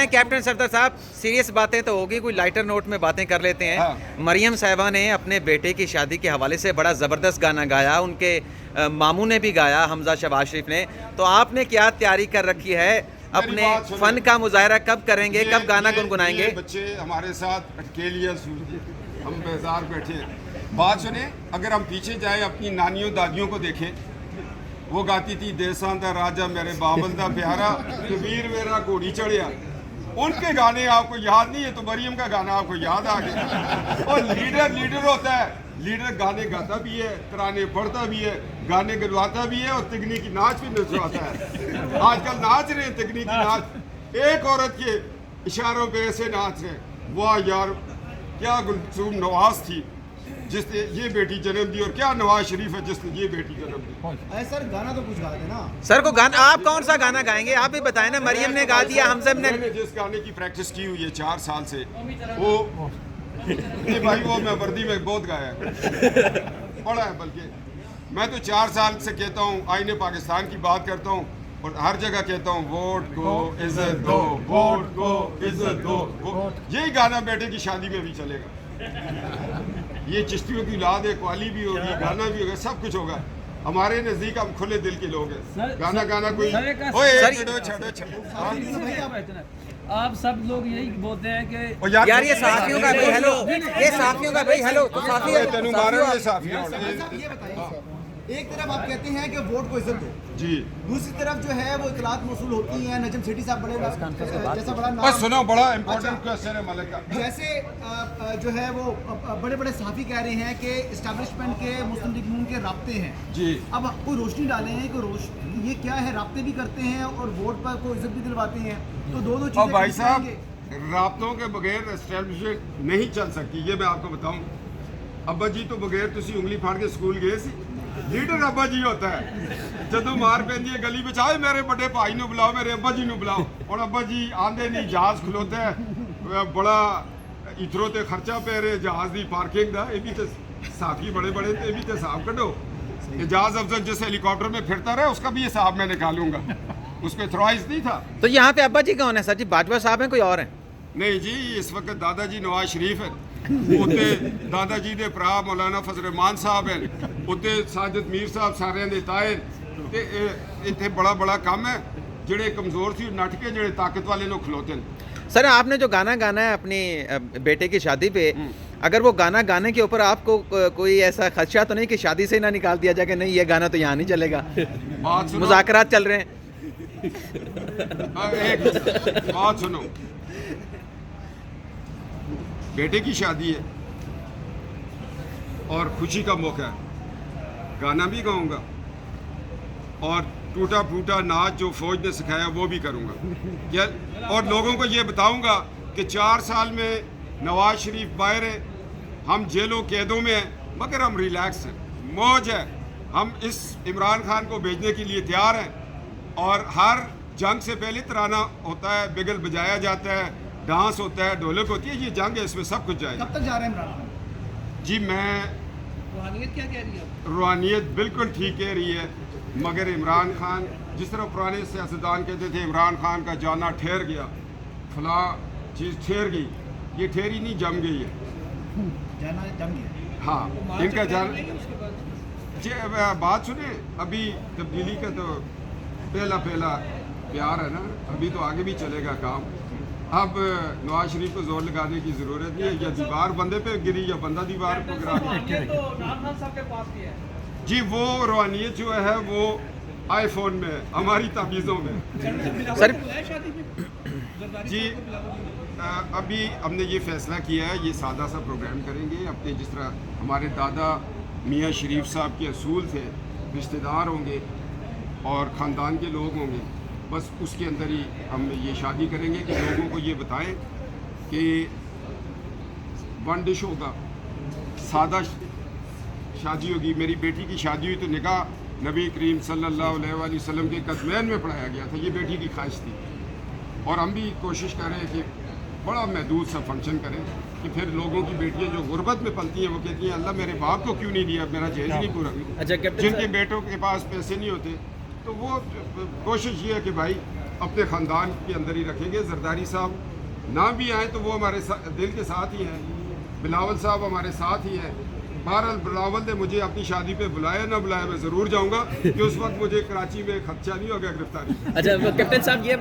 بتائیں کیپٹن سردار صاحب, سیریس باتیں تو ہوگی, کوئی لائٹر نوٹ میں باتیں کر لیتے ہیں. مریم صاحبہ نے اپنے بیٹے کی شادی کے حوالے سے بڑا زبردست گانا گایا, ان کے ماموں نے بھی گایا, حمزہ شہباز شریف نے. تو آپ نے کیا تیاری کر رکھی ہے, اپنے فن کا مظاہرہ کب کریں گے, کب گانا گنگنائیں گے؟ بچے ہمارے ساتھ اکیلیاں ہم بیزار بیٹھے ہیں. بات سنیں, اگر ہم پیچھے جائیں اپنی نانیوں دادیوں کو دیکھیں, وہ گاتی تھی دیساں دا راجا میرے بابل دا پیارا, کبیر میرا گھوڑی چڑھیا. ان کے گانے آپ کو یاد نہیں ہے تو مریم کا گانا آپ کو یاد آ گیا. اور لیڈر ہوتا ہے, لیڈر گانے گاتا بھی ہے, ترانے پڑھتا بھی ہے, گانے گلواتا بھی ہے, اور تکنیکی ناچ بھی نچواتا ہے. آج کل ناچ رہے ہیں تکنیکی ناچ, ایک عورت کے اشاروں پہ ایسے ناچ رہے ہیں. واہ یار, کیا گلثوم نواز تھی جس نے یہ بیٹی جنم دی, اور کیا نواز شریف ہے جس نے یہ بیٹی جنم دی. سر گانا تو کچھ گاتے نا سر کو گانا, آپ کون سا گانا گائیں گے, آپ بھی بتائیں نا. مریم نے گا دیا, حمزہ نے. میں نے جس گانے کی پریکٹس کی ہوئی ہے 4 سال سے, وہ بھائی وہ میں وردی میں بہت گایا ہے, پڑھا ہے. بلکہ میں تو 4 سال سے کہتا ہوں, آئین پاکستان کی بات کرتا ہوں, اور ہر جگہ کہتا ہوں ووٹ کو عزت دو, ووٹ کو عزت دو. یہی گانا بیٹے کی شادی میں بھی چلے گا. یہ چشتیوں کی اولاد ہے, قوالی بھی ہوگی, گانا بھی ہوگا, سب کچھ ہوگا. ہمارے نزدیک ہم کھلے دل کے لوگ ہیں. گانا کوئی آپ سب لوگ یہی بولتے ہیں کہ یار یہ صحافیوں کا بھائی ہیلو, یہ صحافیوں کا بھائی ہیلو, تو ایک طرف آپ کہتے ہیں کہ ووٹ کو عزت دو, جی, دوسری طرف جو ہے وہ اطلاعات موصول ہوتی ہیں. نجم سیٹھی صاحب بڑے جیسا بڑا بس نام, سنو, بڑا امپورٹنٹ کوسچن ہے ملک کا. جیسے جو ہے وہ بڑے بڑے صحافی کہہ رہے ہیں کہ اسٹیبلشمنٹ کے مسلم لیگ نون کے رابطے ہیں. جی, اب کوئی روشنی ڈالے ہیں کہ یہ کیا ہے, رابطے بھی کرتے ہیں اور ووٹ پر کو عزت بھی دلواتے ہیں, تو دو اور چیزیں. بھائی صاحب, رابطوں کے بغیر اسٹیبلشمنٹ نہیں چل سکتی, یہ میں آپ کو بتاؤں. ابا جی تو بغیر تسی انگلی پھاڑ کے سکول گئے سی, لیڈر ابا جی ہوتا ہے. جدو مار پیندی ہے گلی بچ, آئے میرے بڑے بھائی نو بلاؤ, میرے ابا جی نو بلاؤ. اور ابا جی آندے نہیں, جہاز کھلوتا ہے, بڑا اترو تے خرچہ پہ رہے جہاز دی پارکنگ دا. یہ بھی تے صحافی بڑے بڑے تے, بھی تے حساب کڈو. اعجاز افضل جس ہیلی کاپٹر میں پھرتا رہے, اس کا بھی حساب میں نکالوں گا, اس پہ تھرائز نہیں تھا. تو یہاں پہ ابا جی کون ہے سر جی, باجوہ صاحب ہیں کوئی اور ہیں؟ نہیں جی, اس وقت دادا جی نواز شریف ہیں, اتنے دادا جی دے پرا مولانا فضل الرحمان صاحب ہیں, اتنے ساجد میر صاحب سارے دے تائے. تے اتنے بڑا کام ہے, جڑے کمزور سی نٹ کے جڑے طاقت والے لوگ کھلوتے ہیں. سر آپ نے جو گانا گانا ہے اپنی بیٹے کی شادی پہ, اگر وہ گانا گانے کے اوپر آپ کو کوئی ایسا خدشہ تو نہیں کہ شادی سے ہی نہ نکال دیا جائے کہ نہیں یہ گانا تو یہاں نہیں چلے گا, مذاکرات چل رہے ہیں؟ ایک بات سنو, بیٹے کی شادی ہے اور خوشی کا موقع ہے, گانا بھی گاؤں گا, اور ٹوٹا پھوٹا ناچ جو فوج نے سکھایا وہ بھی کروں گا. اور لوگوں کو یہ بتاؤں گا کہ 4 سال میں نواز شریف باہر ہے, ہم جیلوں قیدوں میں ہیں, مگر ہم ریلیکس ہیں, موج ہے. ہم اس عمران خان کو بھیجنے کے لیے تیار ہیں, اور ہر جنگ سے پہلے ترانہ ہوتا ہے, بگل بجایا جاتا ہے, ڈانس ہوتا ہے, ڈھولک ہوتی ہے. یہ جنگ ہے, اس میں سب کچھ جائے گا. کب تک جا رہے ہیں عمران خان جی, میں روحانیت کیا کہہ رہی ہے؟ روحانیت بالکل ٹھیک کہہ رہی ہے, مگر عمران خان جس طرح پرانے سیاستدان کہتے تھے عمران خان کا جانا ٹھہر گیا, فلاں چیز ٹھہر گئی, یہ ٹھہری نہیں, جم گئی ہے. جانا جم گیا. ہاں, ان کا جانا. جی بات سنیں, ابھی تبدیلی کا تو پہلا پیار ہے نا, ابھی تو آگے بھی چلے گا کام. اب نواز شریف کو زور لگانے کی ضرورت نہیں ہے, یا دیوار بندے پہ گری یا بندہ دیوار پہ گرا. جی, وہ روحانیت جو ہے وہ آئی فون میں, ہماری تعویذوں میں. سر جی, ابھی ہم نے یہ فیصلہ کیا ہے, یہ سادہ سا پروگرام کریں گے اپنے, جس طرح ہمارے دادا میاں شریف صاحب کے اصول تھے, رشتہ دار ہوں گے اور خاندان کے لوگ ہوں گے, بس اس کے اندر ہی ہم یہ شادی کریں گے کہ لوگوں کو یہ بتائیں کہ ون ڈش ہوگا, سادہ شادی ہوگی. میری بیٹی کی شادی ہوئی تو نکاح نبی کریم صلی اللہ علیہ وآلہ وسلم کے قدمین میں پڑھایا گیا تھا, یہ بیٹی کی خواہش تھی. اور ہم بھی کوشش کریں کہ بڑا محدود سا فنکشن کریں, کہ پھر لوگوں کی بیٹیاں جو غربت میں پلتی ہیں وہ کہتی ہیں اللہ میرے باپ کو کیوں نہیں دیا, میرا جہیز نہیں پورا. جن کے بیٹوں کے پاس پیسے نہیں ہوتے, تو وہ کوشش یہ ہے کہ بھائی अपने ख़ानदान के अंदर ही रखेंगे। जरदारी साहब ना भी आए तो वो हमारे दिल के साथ ही हैं, बिलावल साहब हमारे साथ ही हैं। बहरहाल बिलावल ने मुझे अपनी शादी पे बुलाया ना बुलाया, मैं ज़रूर जाऊंगा कि उस वक्त मुझे कराची में खदशा नहीं हो गया गिरफ्तारी। अच्छा कैप्टन साहब, ये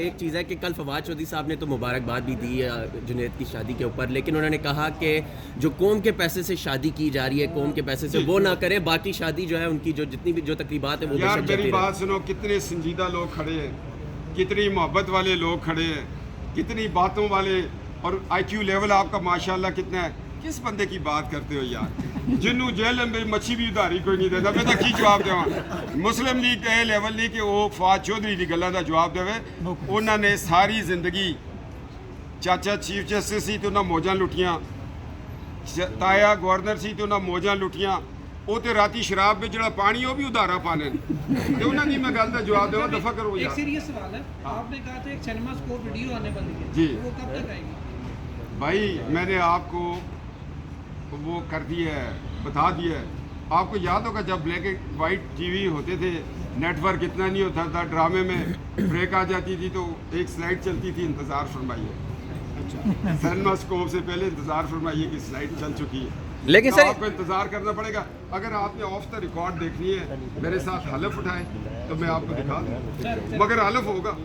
एक चीज़ है कि कल फवाद चौधरी साहब ने तो मुबारकबाद भी दी जुनैद की शादी के ऊपर, लेकिन उन्होंने कहा कि जो कौम के पैसे से शादी की जा रही है, कौम के पैसे से वो ना करें, बाकी शादी जो है उनकी जो जितनी भी जो तकरीबात है वो यार मेरी बात सुनो, कितने संजीदा लोग खड़े हैं, कितनी मोहब्बत वाले लोग खड़े हैं, कितनी बातों वाले, और IQ लेवल आपका माशाल्लाह कितना है। किस बंदे की बात करते हो यार, जिन्हों जेल में मच्छी भी उधारी कोई नहीं देता, मैं तो की जवाब देवा। मुस्लिम लीग के लेवल नहीं कि वो फवाद चौधरी की गल्लां दा जवाब देवे। उन्होंने सारी जिंदगी चाचा चीफ जस्टिस सी तो उन्हें मौजां लुटियां, ताया गवर्नर सी तो उन्हें मौजां लुटियां, वो तो राती शराब में जड़ा पानी वो भी उधारा पाने तो उन्होंने मैं गल का जवाब देवा। दफा करो एक यार। सीरियस सवाल है, आपने कहा था एक सिनेमा स्कोप वीडियो आने वाली है जी। वो कब तक आएगी? भाई मैंने आपको वो कर दिया है, बता दिया है। आपको याद होगा जब ब्लैक एंड वाइट टीवी होते थे, नेटवर्क इतना नहीं होता था, ड्रामे में ब्रेक आ जाती थी तो एक स्लाइड चलती थी, इंतज़ार फरमाइए। सिनेमा स्कोप से पहले इंतज़ार फरमाइए की स्लाइड चल चुकी है, लेकिन तो सर आपको इंतज़ार करना पड़ेगा। अगर आपने ऑफ द रिकॉर्ड देखनी है, मेरे साथ हलफ उठाए तो मैं आपको दिखा दूँ, मगर हलफ होगा,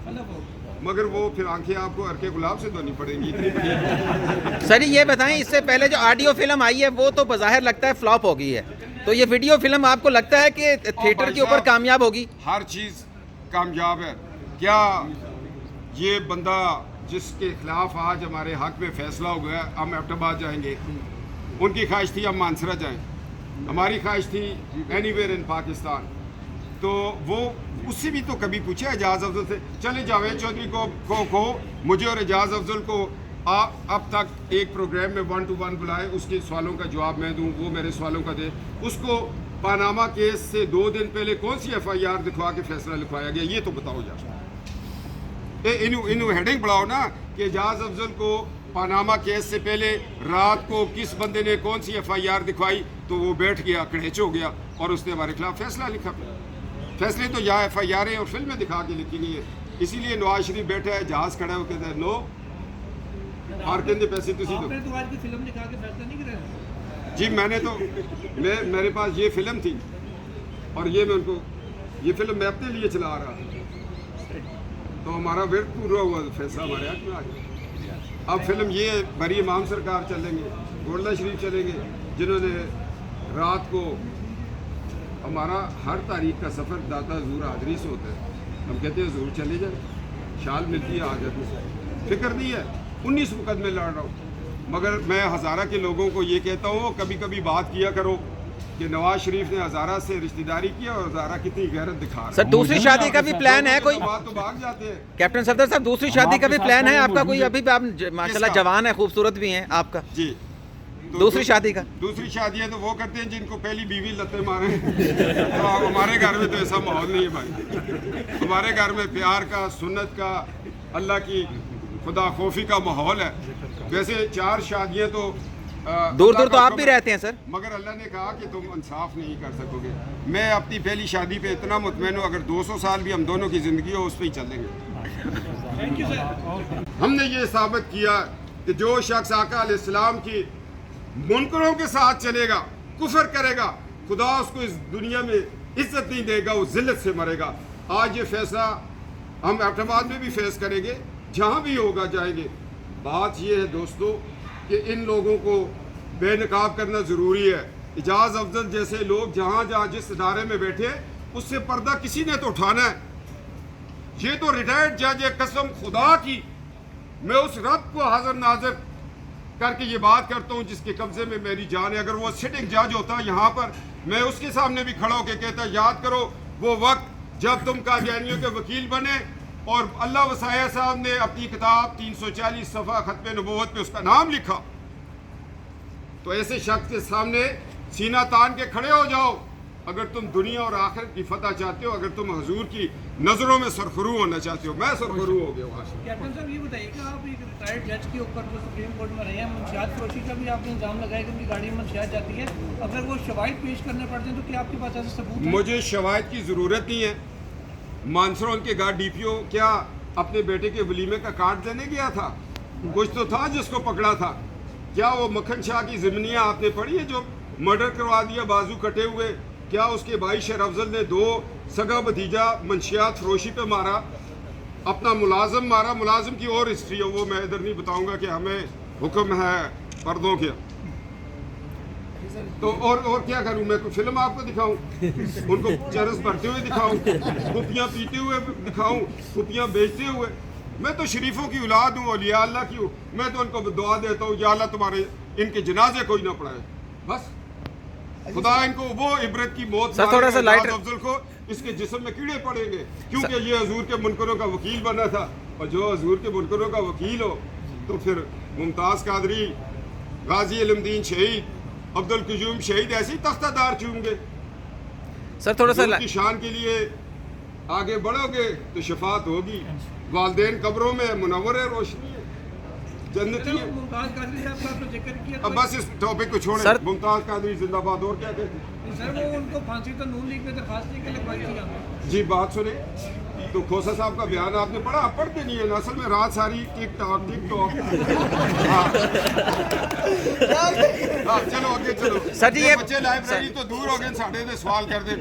मगर वो फिर आंखें आपको अरके गुलाब से धोनी पड़ेंगी, इतनी बड़ी। सर ये बताएं, इससे पहले जो ऑडियो फिल्म आई है वो तो बज़ाहिर लगता है फ्लॉप हो गई है, तो ये वीडियो फिल्म आपको लगता है कि थिएटर के ऊपर कामयाब होगी? हर चीज़ कामयाब है। क्या ये बंदा जिसके खिलाफ आज हमारे हक में फैसला हो गया, हम एबटाबाद जाएंगे, उनकी ख्वाहिश थी हम मानसरा जाएं, हमारी ख्वाहिश थी एनीवेयर इन पाकिस्तान, तो वो उससे भी तो कभी पूछा एजाज़ अफजल से, चले जावेद चौधरी को मुझे और एजाज़ अफजल को अब तक एक प्रोग्राम में 1 to 1 बुलाए, उसके सवालों का जवाब मैं दूं, वो मेरे सवालों का दे। उसको पानामा केस से 2 दिन पहले कौन सी FIR दिखवा के फैसला लिखवाया गया, ये तो बताओ यार। इनू हेडिंग बढ़ाओ ना कि एजाज़ अफजल को पानामा केस से पहले रात को किस बंदे ने कौन सी FIR दिखवाई, तो वो बैठ गया, कड़ेच हो गया और उसने हमारे खिलाफ फैसला लिखा। फैसले तो यहाँ FIR और फिल्में दिखा के लिखी गई है। इसीलिए नवाज शरीफ बैठा है, जहाज़ खड़ा हो कहता है नो, और कहते पैसे तुसी दो। आपने तो आज की फिल्म दिखा के फैसला नहीं कराया? जी मैंने तो मेरे पास ये फिल्म थी और ये मैं उनको ये फिल्म मैं अपने लिए चला रहा था, तो हमारा वेट पूरा हुआ, फैसला हमारे हाथ में आ गया। अब फिल्म ये बरी इमाम सरकार चलेंगे, गोल्डा शरीफ चलेंगे, जिन्होंने रात को हमारा हर तारीख का सफ़र दाता हजूर हाजरी से होता है, हम कहते हैं हजूर चले जाए, शाल मिलती है आ जाती है, फिक्र नहीं है। 19 मुकदमे लड़ रहा हूँ, मगर मैं हज़ारा के लोगों को ये कहता हूँ कभी कभी बात किया करो कि नवाज शरीफ ने हज़ारा से रिश्तेदारी किया और हज़ारा कितनी गैरत दिखा रहा है। सर दूसरी शादी का भी प्लान है कोई? बात तो भाग जाते हैं। कैप्टन सफदर साहब, दूसरी शादी का भी प्लान है आपका कोई? अभी भी आप माशाल्लाह किसका? जवान है, खूबसूरत भी हैं आपका। जी दूसरी शादी का? दूसरी शादियाँ तो वो करते हैं जिनको पहली बीवी लत्ते मारे। तो हमारे घर में तो ऐसा माहौल नहीं है भाई, हमारे घर में प्यार का, सुन्नत का, अल्लाह की खुदा खौफी का माहौल है। वैसे 4 शादियाँ तो दूर दूर तो आप भी रहते हैं सर, मगर अल्लाह ने कहा कि तुम इंसाफ नहीं कर सकोगे। मैं अपनी पहली शादी पे इतना मुतमैन हूँ, अगर 200 साल भी हम दोनों की ज़िंदगी हो उस पर ही चलेंगे। Thank you sir. हमने ये साबित किया कि जो शख्स आका अलैहिस्सलाम की मुनकरों के साथ चलेगा, कुफर करेगा, खुदा उसको इस दुनिया में इज्जत नहीं देगा, वो जिल्लत से मरेगा। आज ये फैसला हम एबटाबाद में भी फेस करेंगे, जहाँ भी होगा जाएंगे। बात ये है दोस्तों कि इन लोगों को बेनकाब करना ज़रूरी है। एजाज़ अफजल जैसे लोग जहाँ जहाँ जिस इदारे में बैठे उससे पर्दा किसी ने तो उठाना है। ये तो रिटायर्ड जज है, कसम खुदा की मैं उस रब को हाजिर नाजिर करके ये बात करता हूँ जिसके कब्जे में मेरी जान है। अगर वो सिटिंग जज होता यहाँ पर, मैं उसके सामने भी खड़ा होकर कहता याद करो वो वक्त जब तुम कादियानियों के वकील बने और अल्लाह वसाया साहब ने अपनी किताब 340 सफ़ा खत्म नबूवत पे उसका नाम लिखा। तो ऐसे शख्स के सामने सीना तान के खड़े हो जाओ अगर तुम दुनिया और आखिरत की फतह चाहते हो, अगर तुम हुजूर की नज़रों में सरखरू होना चाहते हो। मैं सरखरू हो गया वहाँ से। कैप्टन साहब ये बताइए कि आप एक रिटायर्ड जज के ऊपर जो सुप्रीम कोर्ट में रहे हैं, मुंशियात फरोशी का भी आपने इल्ज़ाम लगाया कि उनकी गाड़ी में मुंशियात जाती है, अगर वो शवाहिद पेश करने पड़ते हैं तो क्या आपके पास ऐसे सबूत है? मुझे शवाहिद की ज़रूरत नहीं है, मानसरोवर के घर डीपीओ क्या अपने बेटे के वलीमे का कार्ड देने गया था? कुछ तो था जिसको पकड़ा था। क्या वो मक्खन शाह की ज़िमनियाँ आपने पढ़ी है जो मर्डर करवा दिया बाजू कटे हुए? क्या उसके भाई शेर अफजल ने 2 सगा भतीजा मंशियात फरोशी पे मारा, अपना मुलाजिम मारा? मुलाजिम की और हिस्ट्री है, वो मैं इधर नहीं बताऊंगा कि हमें हुक्म है पर्दों के। तो और क्या करूं मैं? कोई फिल्म आपको दिखाऊं? उनको चरस भरते हुए दिखाऊं? कुपियां पीते हुए दिखाऊं? कुपियां बेचते हुए? मैं तो शरीफों की औलाद हूं, औलिया अल्लाह की हूं। मैं तो उनको दुआ देता हूं, या अल्लाह तुम्हारे इनके जनाजे कोई ना पढ़ाए, बस खुदा इनको वो इबरत की मौत सर, थोड़ा सा लाइट अफजल को इसके जिस्म में कीड़े पड़ेंगे, क्योंकि ये हजूर के मुनकरों का वकील बना था। और जो हजूर के मुनकरों का वकील हो तो फिर मुमताज़ कादरी, गाजी इल्मुद्दीन शहीद, अब्दुल कयूम शहीद ऐसे ही तख्तादार चूमेंगे। सर थोड़ा सा हजूर की शान के लिए आगे बढ़ोगे तो शफात होगी। वालदेन कब्रों में मुनव्वर है, रोशनी है, जन्नती है। मुमताज़ कादरी साहब का आपने जिक्र किया अब बस इस टॉपिक को छोड़ें। सर- मुमताज़ कादरी जिंदाबाद। और क्या कहते हैं? सर वो उनको फांसी तो नून लीग में दरखास्त के लगवाई थी आपने। जी बात सुने तो खोसा साहब का बयान आपने पढ़ा? आप पढ़ते नहीं है असल में, रात सारी टिक टॉक हाँ चलो आगे चलो। सर जी, ये बच्चे लाइब्रेरी तो दूर हो गए, साढ़े ने सवाल कर दे।